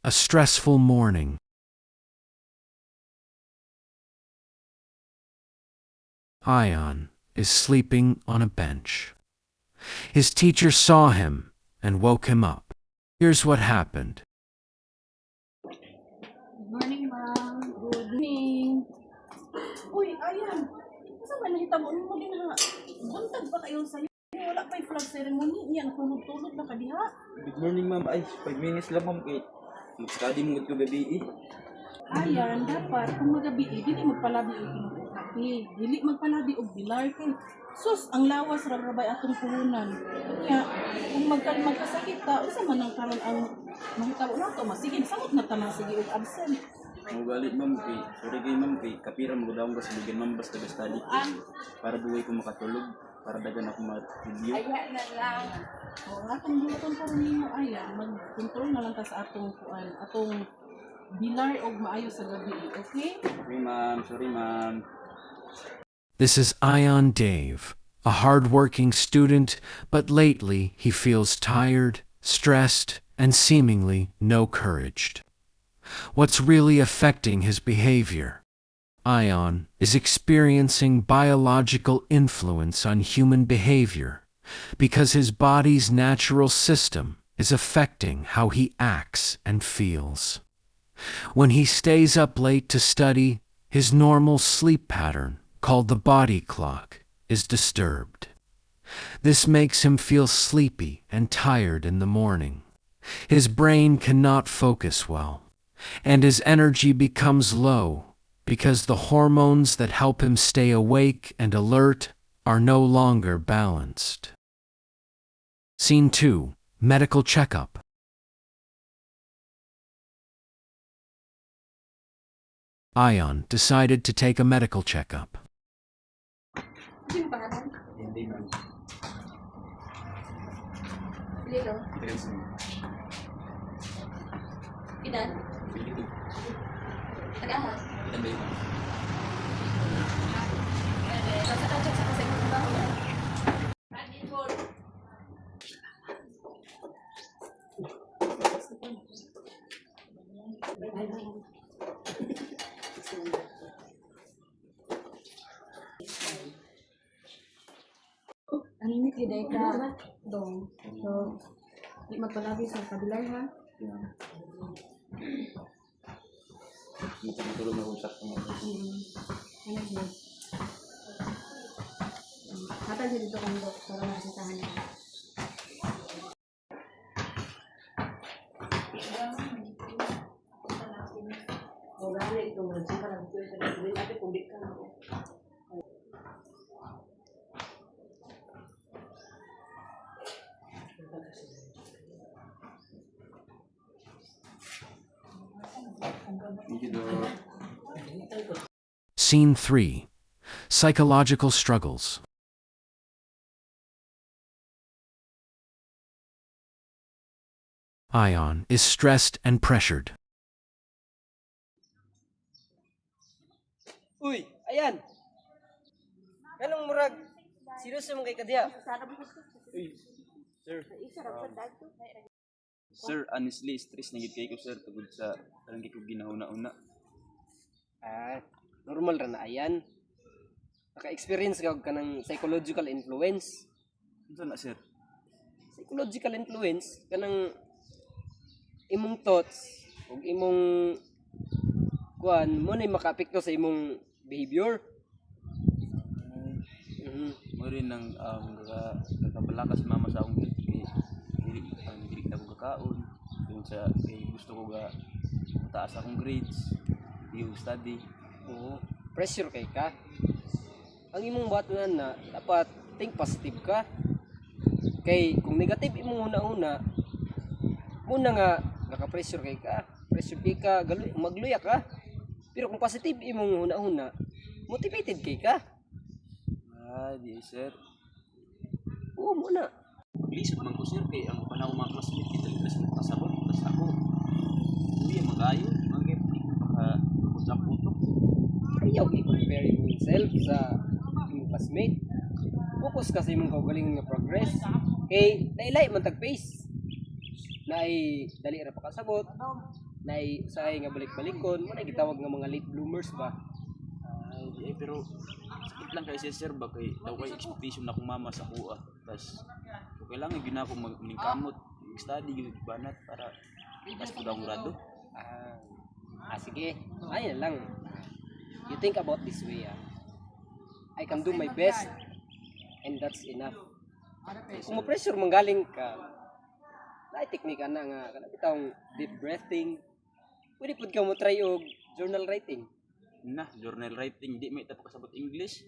A stressful morning. Ion is sleeping on a bench. His teacher saw him and woke him up. Here's what happened. Good morning, ma'am. Good morning. Uy, ayan. Saan ba nahitabo mo din ha? Buntag pa kayo sa'yo. Wala pa yung flag ceremony. Yan, tulog-tulog na ka diha. Good morning, ma'am. Ay, 5 minutes lang, ma'am. Mag-study mo ito gabi eh. Ayan, dapat kung magabi dili magpalabi og kape. Dili magpalabi og bilar kay sus ang lawas ra rabay atong puhunan. Kaya kung magkasakit ka, usa man ang karon ang mahitabo nato, masige samot na ta masige og absent. Mau balik, ma'am. Sorry kay ma'am. Kapira mo daw ka sa lugan, ma'am. Basta study. Para buhay ko makatulog. Para dagan ako mag-review. Aya na lang. O atong buton karon nimo ayan, mag-control na lang ta sa atong kuan, atong bilar og maayo sa gabi, okay? Okay, ma'am. Sorry, ma'am. This is Ion Dave, a hard-working student, but lately he feels tired, stressed, and seemingly no courage. What's really affecting his behavior? Ion is experiencing biological influence on human behavior because his body's natural system is affecting how he acts and feels. When he stays up late to study, his normal sleep pattern, called the body clock, is disturbed. This makes him feel sleepy and tired in the morning. His brain cannot focus well, and his energy becomes low because the hormones that help him stay awake and alert are no longer balanced. Scene 2. Medical checkup. Ion decided to take a medical checkup. Hindi, ma'am. Lilo. Dres, ma'am. Idan. Pilito. Tagahas. Ilan ba yun, ma'am? Basta ka-check sa kasi kung ba yan. Ano ni kay ka dong. So, di magpalabi sa kabilay ha. Yeah. Matulog na usap ko, ma'am. Ano yun? Hatag siya dito kang dok para makasitahan niya. Thank you, Doc. Scene 3. Psychological struggles. Ion is stressed and pressured. Uy, ayan. Kanong murag seryoso mo kay kadya? Uy, sir. Sir, honestly, stress na gid kay ko, sir. Tugod sa parang ko ginahuna-una. Normal ra na ayan. Naka-experience ka og kanang psychological influence. Unsa na, sir? Psychological influence kanang imong thoughts ug imong kuan mo na makaapekto sa imong behavior. Mo rin ng kakabalakas mama sa akong guilty kay dili na ko kakaon. Kung sa kay gusto ko ga mataas akong grades, di ko study. Oo, pressure kay ka. Ang imong buhatonan na dapat think positive ka. Kay kung negative imong una-una, muna nga naka-pressure kay ka. Pressure kay ka, magluya ka. Pero kung positive imong una-una, motivated kay ka. Di sir. Oo muna. Lisod man ko, sir, kay ang panahon mga classmate kita litas mo kasabot tas ako. Uy, magayo, mga di ko maka putok. Ayaw i-compare yourself sa imong classmate. Focus ka sa imong kaugalingon nga progress. Kay lailay man tag pace. Na ay dali ra pa kasabot. usahay nga balik-balikon, mo na gitawag nga mga late bloomers ba? Pero sakit lang kay si sir ba kay daw kay expectation na kong mama sa kuha. Tas okay lang gyud na ako magkamot, study gyud banat para pas pud ang grado. Sige. Ayun lang. You think about this way, I can do my best and that's enough. Kung ma-pressure manggaling ka, na technique na nga, kana bitawng deep breathing. Pwede pud ka mo try og journal writing. Na, journal writing di may tapos kasabot English.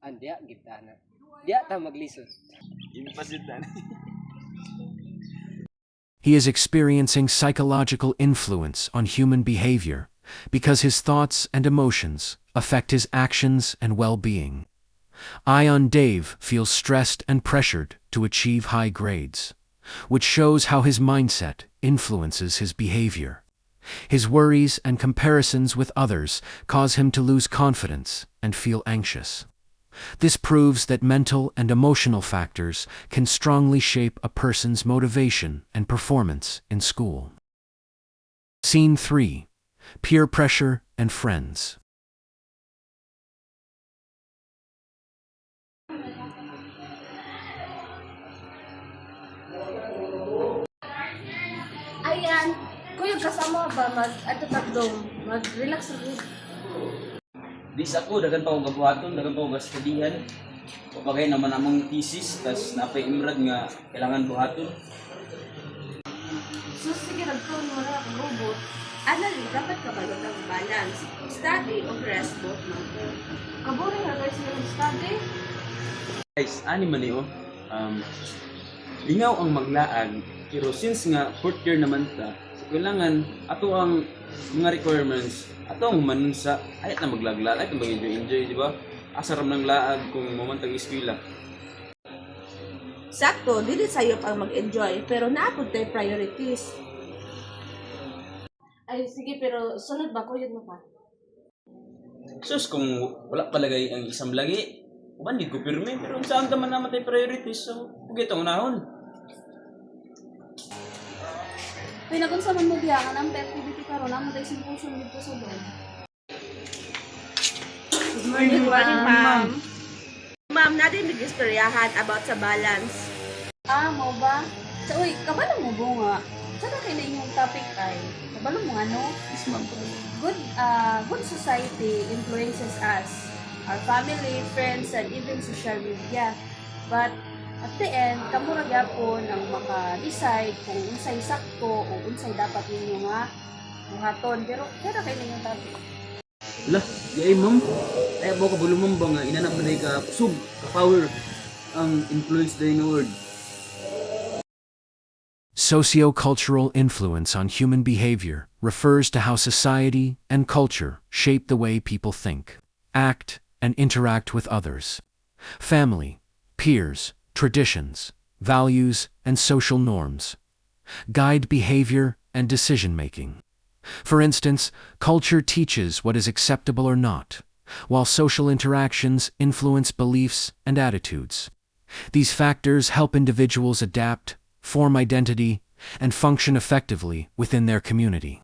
Andya kita na. Diya ta maglisod. Impasitan. He is experiencing psychological influence on human behavior because his thoughts and emotions affect his actions and well-being. Ion Dave feels stressed and pressured to achieve high grades, which shows how his mindset influences his behavior. His worries and comparisons with others cause him to lose confidence and feel anxious. This proves that mental and emotional factors can strongly shape a person's motivation and performance in school. Scene 3. Peer pressure and friends. Ayan, kuyog kasama ba ato tagdong mag-relax ra gud. Dis ako dagan pa og gabuhaton, dagan pa og studihan. Kapagay naman among thesis tas napay imrad nga kailangan buhaton. So sige nagtuon mo ra ang robot. Ano rin, dapat kabalot ang balance. Study o rest both man. Kaboring na guys yung study. Guys, ani man ni lingaw ang maglaag pero since nga fourth year naman ta, so kailangan ato ang mga requirements atong manunsa ayat na maglagla ay mag-enjoy di ba? Asaram ng laag kung mamantag eskwela. Sakto, dili sayo pang mag-enjoy, pero naapod tayo priorities. Ay sige pero sunod ba kuyog mo pa? Sus kung wala palagay ang isang lagi, uban di ko pirme pero saan man naman tayo priorities so ugit ang unahon. Pinakon sa man mo biyangan ang activity karon amo tay symposium dito sa doon. Good morning, ma'am. Ma'am, natin nag-istoryahan about sa balance. Mo ba? So uy, kabalo mo bunga. Sa kay na inyong topic ay kabalo mo ano? Yes ma'am. Good society influences us, our family, friends, and even social media. But at the end, kamo ra gyapon ang maka-decide kung unsay sakto o unsay dapat ninyo nga buhaton. Pero kaya kay ninyong topic. Lah, di ay ma'am. Ay abo ka bulumon ba nga inanak na ka sub ka power ang influence day nga word. Sociocultural influence on human behavior refers to how society and culture shape the way people think, act, and interact with others. Family, peers, traditions, values, and social norms guide behavior and decision-making. For instance, culture teaches what is acceptable or not, while social interactions influence beliefs and attitudes. These factors help individuals adapt, form identity, and function effectively within their community.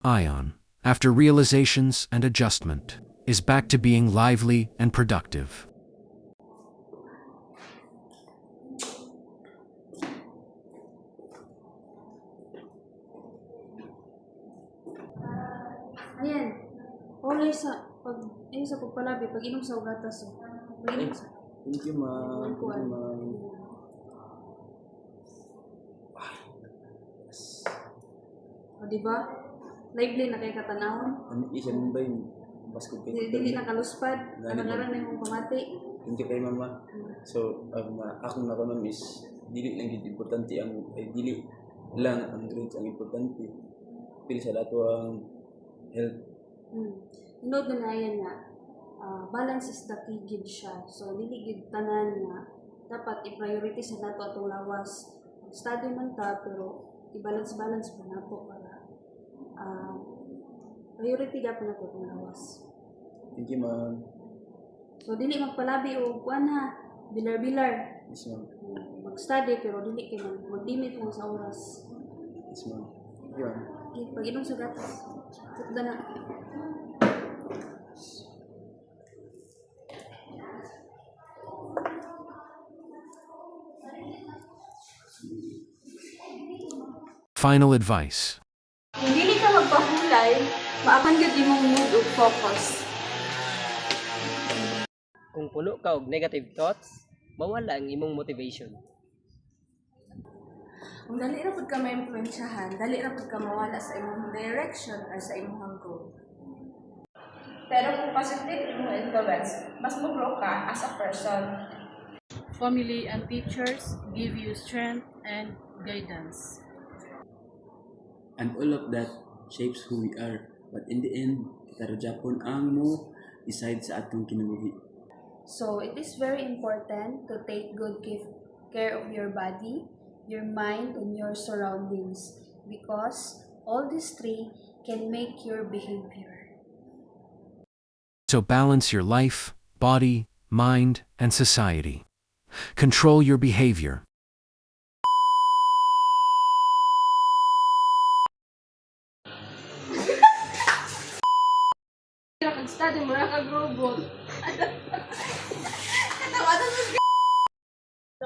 Ion, after realizations and adjustment, is back to being lively and productive. Ayan. Olay sa pagpalabi, pag inom sa ugatas. Pag inom sa Thank you ma'am. Thank you ma'am. O diba? Lively na kay katanahon. Ano isa mo ba yung basket kay Dili na kaluspad. Ganun. Kanagaran na yung pamati. Thank you kay mama. So, akong nakunan is dili lang gid importante ang dili lang ang grades ang importante. Pili sa lato ang health. Inod na yan nga. Balance is the key gid siya. So, dili gid tanan nga dapat i-priority sa nato atong lawas. Study man ta, pero i-balance-balance pa nato para priority gapon nato atong lawas. Thank you ma'am. So, dili magpalabi o kuan ha. Bilar-bilar. Yes ma'am. mag-study pero dili kay mag-limit mo sa oras. Yes, ma'am. Yun. Pag inom sa gatas. Tutda na. Final advice. Kung dili ka magpahulay, maapan gyud imong mood ug focus. Kung puno ka og negative thoughts, mawala ang imong motivation. Kung dali ra pud ka ma-influensyahan, dali ra pud ka mawala sa imong direction or sa imong goal. Pero kung positive imong influence, mas mo-grow ka as a person. Family and teachers give you strength and guidance. And all of that shapes who we are. But in the end, kita ra Japon ang mo decide sa atong kinabuhi. So, it is very important to take good care of your body, your mind, and your surroundings because all these three can make your behavior. So balance your life, body, mind, and society. Control your behavior. Study mo na kag-robot.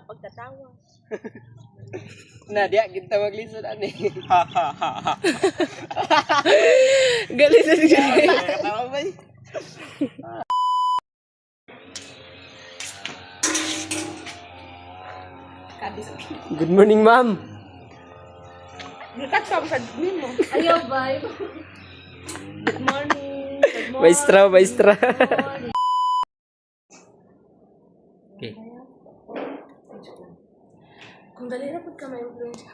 Pagkatawa. Na diya kita maglisod ani. Galit na siya. Katawa ba? Good morning, ma'am. Ayaw, bye. Good morning. Good morning. Maestra. Okay. Kung dali na pud ka ma-influence.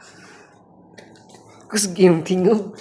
Kusgi yung tingog.